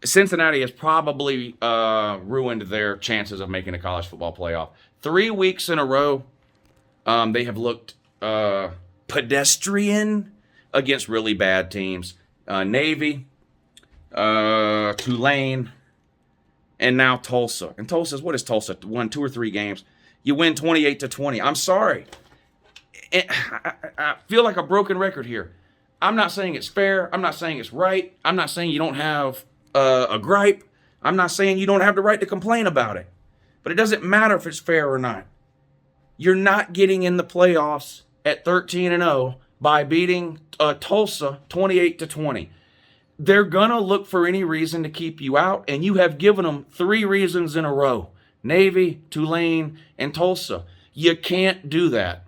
has probably ruined their chances of making a college football playoff. 3 weeks in a row, they have looked pedestrian against really bad teams. Navy, Tulane, and now Tulsa. And Tulsa's, what is Tulsa? Won 2 or 3 games. You win 28-20. I'm sorry. I feel like a broken record here. I'm not saying it's fair. I'm not saying it's right. I'm not saying you don't have a gripe. I'm not saying you don't have the right to complain about it. But it doesn't matter if it's fair or not. You're not getting in the playoffs at 13-0 by beating Tulsa 28-20. They're going to look for any reason to keep you out, and you have given them 3 reasons in a row. Navy, Tulane, and Tulsa. You can't do that.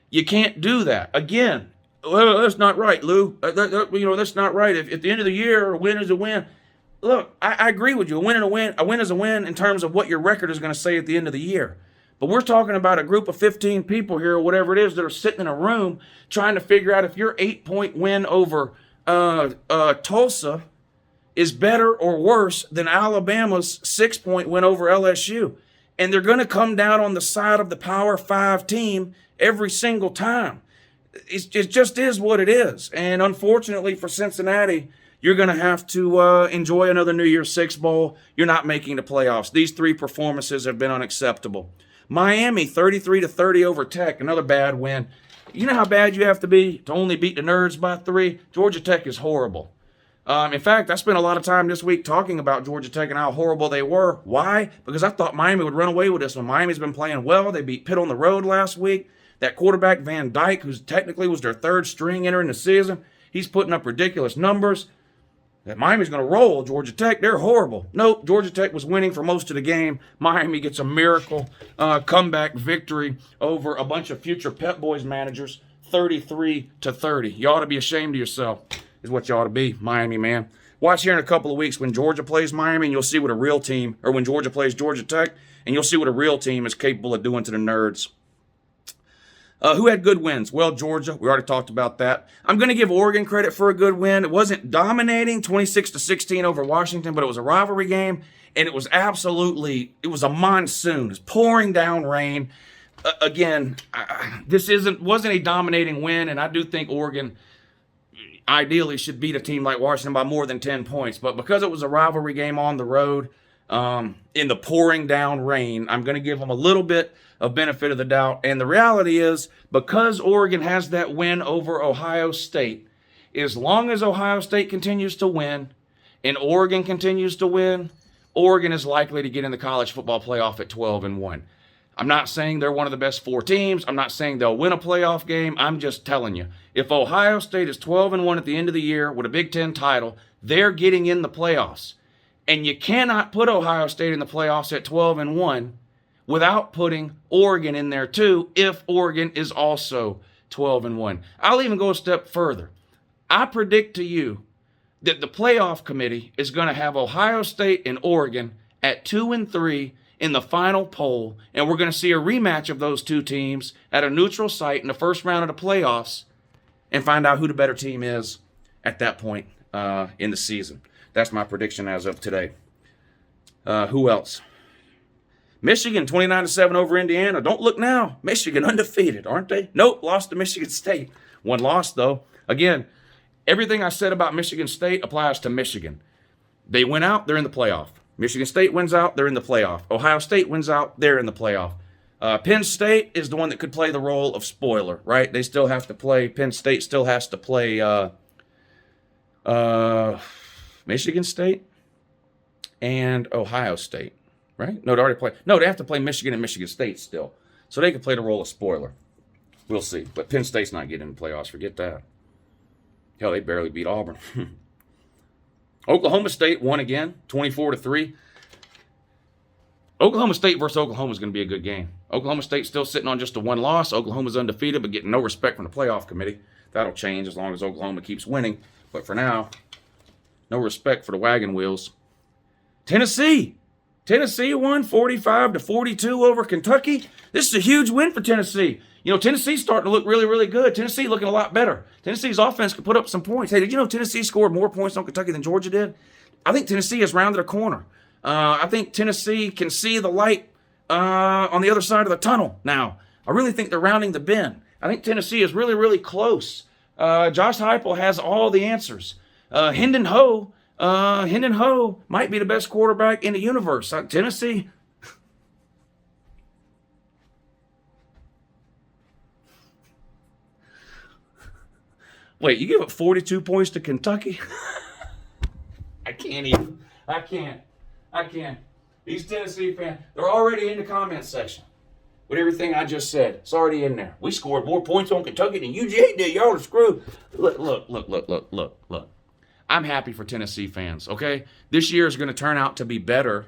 You can't do that. Again, well, that's not right, Lou. That's not right. If at the end of the year, a win is a win. Look, I agree with you. A win is a win in terms of what your record is going to say at the end of the year. But we're talking about a group of 15 people here, or whatever it is, that are sitting in a room trying to figure out if your 8-point win over Tulsa is better or worse than Alabama's 6-point win over LSU. And they're going to come down on the side of the Power 5 team every single time. It just is what it is. And unfortunately for Cincinnati, you're going to have to enjoy another New Year's Six bowl. You're not making the playoffs. These 3 performances have been unacceptable. Miami, 33-30 over Tech, another bad win. You know how bad you have to be to only beat the Nerds by 3? Georgia Tech is horrible. In fact, I spent a lot of time this week talking about Georgia Tech and how horrible they were. Why? Because I thought Miami would run away with this one. Miami's been playing well. They beat Pitt on the road last week. That quarterback, Van Dyke, who's technically was their 3rd string entering the season, he's putting up ridiculous numbers. That Miami's going to roll Georgia Tech. They're horrible. Nope, Georgia Tech was winning for most of the game. Miami gets a miracle comeback victory over a bunch of future Pep Boys managers, 33-30. You ought to be ashamed of yourself, is what you ought to be, Miami, man. Watch here in a couple of weeks when Georgia plays Miami, and you'll see what a real team, or when Georgia plays Georgia Tech, and you'll see what a real team is capable of doing to the Nerds. Who had good wins? Well, Georgia. We already talked about that. I'm going to give Oregon credit for a good win. It wasn't dominating, 26-16 over Washington, but it was a rivalry game, and it was it was a monsoon. It was pouring down rain. Again, this wasn't a dominating win, and I do think Oregon ideally should beat a team like Washington by more than 10 points. But because it was a rivalry game on the road, in the pouring down rain, I'm going to give them a little bit of benefit of the doubt. And the reality is, because Oregon has that win over Ohio State, as long as Ohio State continues to win and Oregon continues to win, Oregon is likely to get in the college football playoff at 12-1. I'm not saying they're one of the best 4 teams. I'm not saying they'll win a playoff game. I'm just telling you, if Ohio State is 12-1 at the end of the year with a Big Ten title, they're getting in the playoffs. And you cannot put Ohio State in the playoffs at 12-1 without putting Oregon in there too, if Oregon is also 12-1. I'll even go a step further. I predict to you that the playoff committee is going to have Ohio State and Oregon at 2-3 in the final poll, and we're going to see a rematch of those 2 teams at a neutral site in the first round of the playoffs and find out who the better team is at that point in the season. That's my prediction as of today. Who else? Michigan 29-7 over Indiana. Don't look now. Michigan undefeated, aren't they? Nope, lost to Michigan State. One loss, though. Again, everything I said about Michigan State applies to Michigan. They win out, they're in the playoff. Michigan State wins out, they're in the playoff. Ohio State wins out, they're in the playoff. Penn State is the one that could play the role of spoiler, right? They still have to play, Penn State still has to play Michigan State and Ohio State, right? No, they already played. No, they have to play Michigan and Michigan State still. So they could play the role of spoiler. We'll see. But Penn State's not getting in the playoffs. Forget that. Hell, they barely beat Auburn. Oklahoma State won again, 24-3. Oklahoma State versus Oklahoma is going to be a good game. Oklahoma State's still sitting on just a one loss. Oklahoma's undefeated, but getting no respect from the playoff committee. That'll change as long as Oklahoma keeps winning. But for now, no respect for the wagon wheels. Tennessee won 45-42 over Kentucky. This is a huge win for Tennessee. You know, Tennessee's starting to look really, really good. Tennessee looking a lot better. Tennessee's offense could put up some points. Hey, did you know Tennessee scored more points on Kentucky than Georgia did? I think Tennessee has rounded a corner. I think Tennessee can see the light on the other side of the tunnel now. I really think they're rounding the bend. I think Tennessee is really, really close. Josh Heupel has all the answers. Hendon Ho might be the best quarterback in the universe. Tennessee. Wait, you give up 42 points to Kentucky? I can't. These Tennessee fans, they're already in the comment section with everything I just said. It's already in there. We scored more points on Kentucky than UGA did. Y'all are screwed. Look. I'm happy for Tennessee fans, okay? This year is going to turn out to be better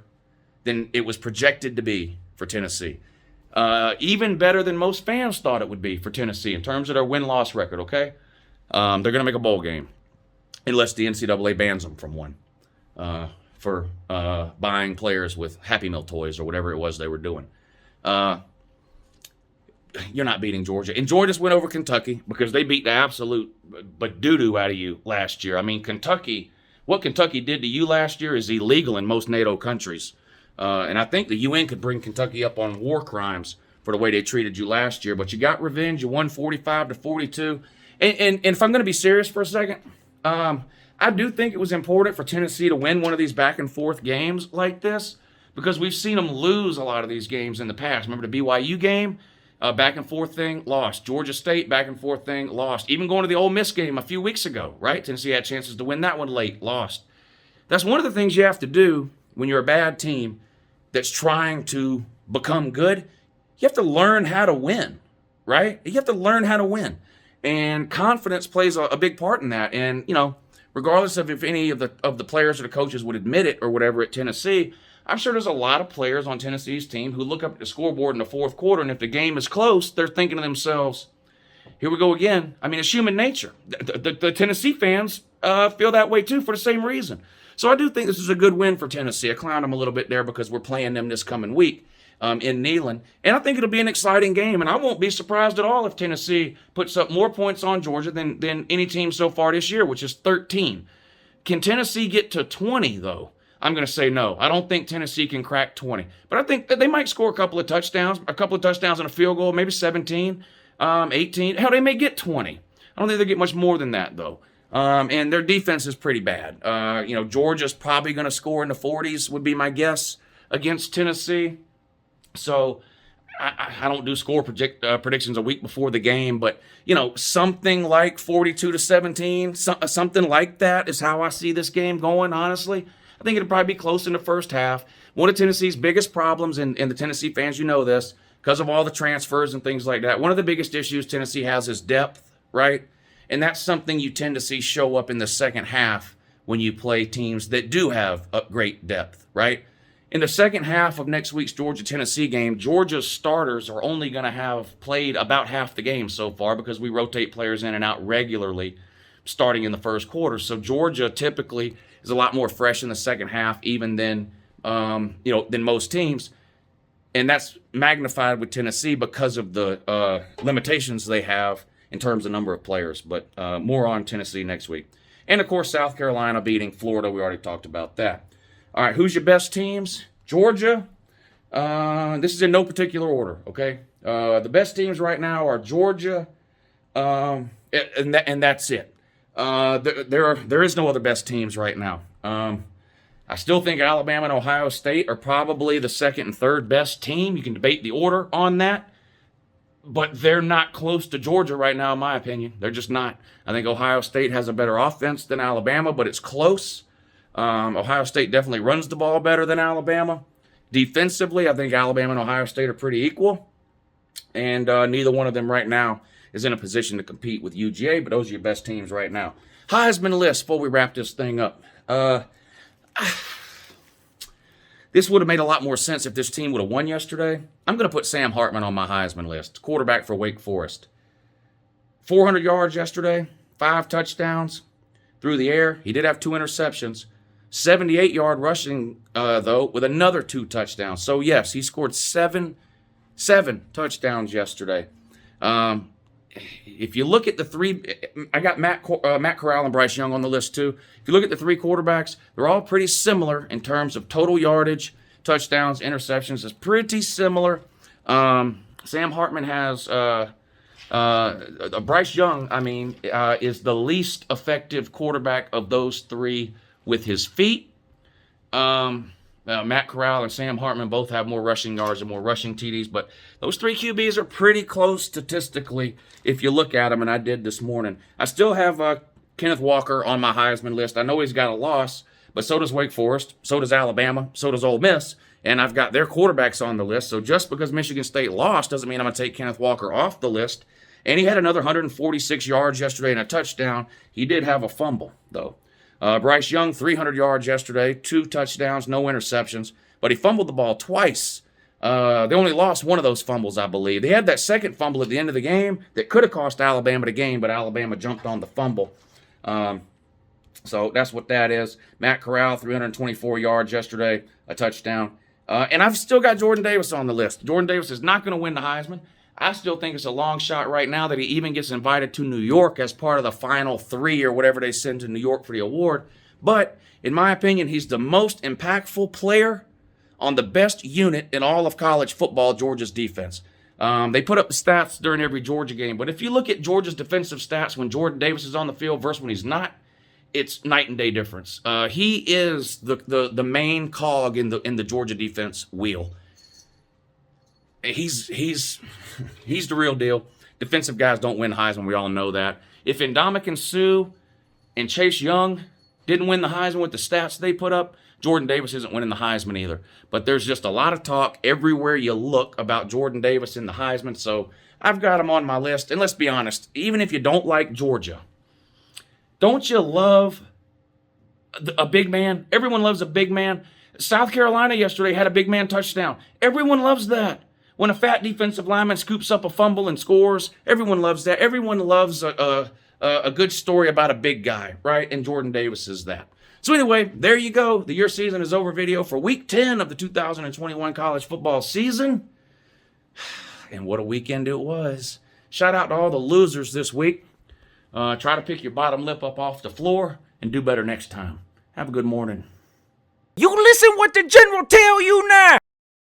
than it was projected to be for Tennessee. Even better than most fans thought it would be for Tennessee in terms of their win-loss record, okay? They're going to make a bowl game unless the NCAA bans them from one for buying players with Happy Meal toys or whatever it was they were doing. You're not beating Georgia. And Georgia's went over Kentucky because they beat the absolute doo-doo out of you last year. I mean, what Kentucky did to you last year is illegal in most NATO countries. And I think the UN could bring Kentucky up on war crimes for the way they treated you last year. But you got revenge. You won 45-42. And if I'm going to be serious for a second, I do think it was important for Tennessee to win one of these back-and-forth games like this because we've seen them lose a lot of these games in the past. Remember the BYU game? Back-and-forth thing, lost. Georgia State, back-and-forth thing, lost. Even going to the Ole Miss game a few weeks ago, right? Tennessee had chances to win that one late, lost. That's one of the things you have to do when you're a bad team that's trying to become good. You have to learn how to win, right? You have to learn how to win. And confidence plays a big part in that. And, you know, regardless of if any of the players or the coaches would admit it or whatever at Tennessee, I'm sure there's a lot of players on Tennessee's team who look up at the scoreboard in the fourth quarter, and if the game is close, they're thinking to themselves, here we go again. I mean, it's human nature. The Tennessee fans feel that way, too, for the same reason. So I do think this is a good win for Tennessee. I clowned them a little bit there because we're playing them this coming week in Neyland. And I think it'll be an exciting game, and I won't be surprised at all if Tennessee puts up more points on Georgia than any team so far this year, which is 13. Can Tennessee get to 20, though? I'm going to say no. I don't think Tennessee can crack 20. But I think that they might score a couple of touchdowns and a field goal, maybe 17, 18. Hell, they may get 20. I don't think they'll get much more than that, though. And their defense is pretty bad. Georgia's probably going to score in the 40s, would be my guess, against Tennessee. So I don't do score predictions a week before the game, but, something like 42-17, something like that is how I see this game going, honestly. I think it'll probably be close in the first half. One of Tennessee's biggest problems, and the Tennessee fans, you know this, because of all the transfers and things like that, one of the biggest issues Tennessee has is depth, right? And that's something you tend to see show up in the second half when you play teams that do have great depth, right? In the second half of next week's Georgia-Tennessee game, Georgia's starters are only going to have played about half the game so far because we rotate players in and out regularly starting in the first quarter. So Georgia typically is a lot more fresh in the second half even than most teams. And that's magnified with Tennessee because of the limitations they have in terms of number of players. But more on Tennessee next week. And, of course, South Carolina beating Florida. We already talked about that. All right, who's your best teams? Georgia. This is in no particular order, okay? The best teams right now are Georgia, and that's it. There is no other best teams right now. I still think Alabama and Ohio State are probably the second and third best team. You can debate the order on that, but they're not close to Georgia right now, in my opinion. They're just not. I think Ohio State has a better offense than Alabama, but it's close. Ohio State definitely runs the ball better than Alabama. Defensively, I think Alabama and Ohio State are pretty equal, and neither one of them right now is in a position to compete with UGA, but those are your best teams right now. Heisman list before we wrap this thing up. This would have made a lot more sense if this team would have won yesterday. I'm going to put Sam Hartman on my Heisman list, quarterback for Wake Forest. 400 yards yesterday, 5 touchdowns through the air. He did have 2 interceptions. 78-yard rushing, though, with another 2 touchdowns. So, yes, he scored seven touchdowns yesterday. If you look at the 3, I got Matt Corral and Bryce Young on the list too. If you look at the 3 quarterbacks, they're all pretty similar in terms of total yardage, touchdowns, interceptions. It's pretty similar. Sam Hartman has Bryce Young. Is the least effective quarterback of those 3 with his feet. Matt Corral and Sam Hartman both have more rushing yards and more rushing TDs, but those 3 QBs are pretty close statistically if you look at them, and I did this morning. I still have Kenneth Walker on my Heisman list. I know he's got a loss, but so does Wake Forest, so does Alabama, so does Ole Miss, and I've got their quarterbacks on the list, so just because Michigan State lost doesn't mean I'm going to take Kenneth Walker off the list. And he had another 146 yards yesterday and a touchdown. He did have a fumble, though. Bryce Young, 300 yards yesterday, 2 touchdowns, no interceptions, but he fumbled the ball twice. They only lost one of those fumbles, I believe. They had that second fumble at the end of the game that could have cost Alabama the game, but Alabama jumped on the fumble. So that's what that is. Matt Corral, 324 yards yesterday, a touchdown. And I've still got Jordan Davis on the list. Jordan Davis is not going to win the Heisman. I still think it's a long shot right now that he even gets invited to New York as part of the final 3 or whatever they send to New York for the award. But in my opinion, he's the most impactful player on the best unit in all of college football, Georgia's defense. They put up the stats during every Georgia game, but if you look at Georgia's defensive stats when Jordan Davis is on the field versus when he's not, it's night and day difference. He is the main cog in the Georgia defense wheel. He's the real deal. Defensive guys don't win Heisman. We all know that. If Ndamukong Suh and Chase Young didn't win the Heisman with the stats they put up, Jordan Davis isn't winning the Heisman either. But there's just a lot of talk everywhere you look about Jordan Davis in the Heisman. So I've got him on my list. And let's be honest, even if you don't like Georgia, don't you love a big man? Everyone loves a big man. South Carolina yesterday had a big man touchdown. Everyone loves that. When a fat defensive lineman scoops up a fumble and scores, everyone loves that. Everyone loves a good story about a big guy, right? And Jordan Davis is that. So anyway, there you go. The Your Season is Over video for Week 10 of the 2021 college football season. And what a weekend it was. Shout out to all the losers this week. Try to pick your bottom lip up off the floor and do better next time. Have a good morning. You listen what the general tell you now.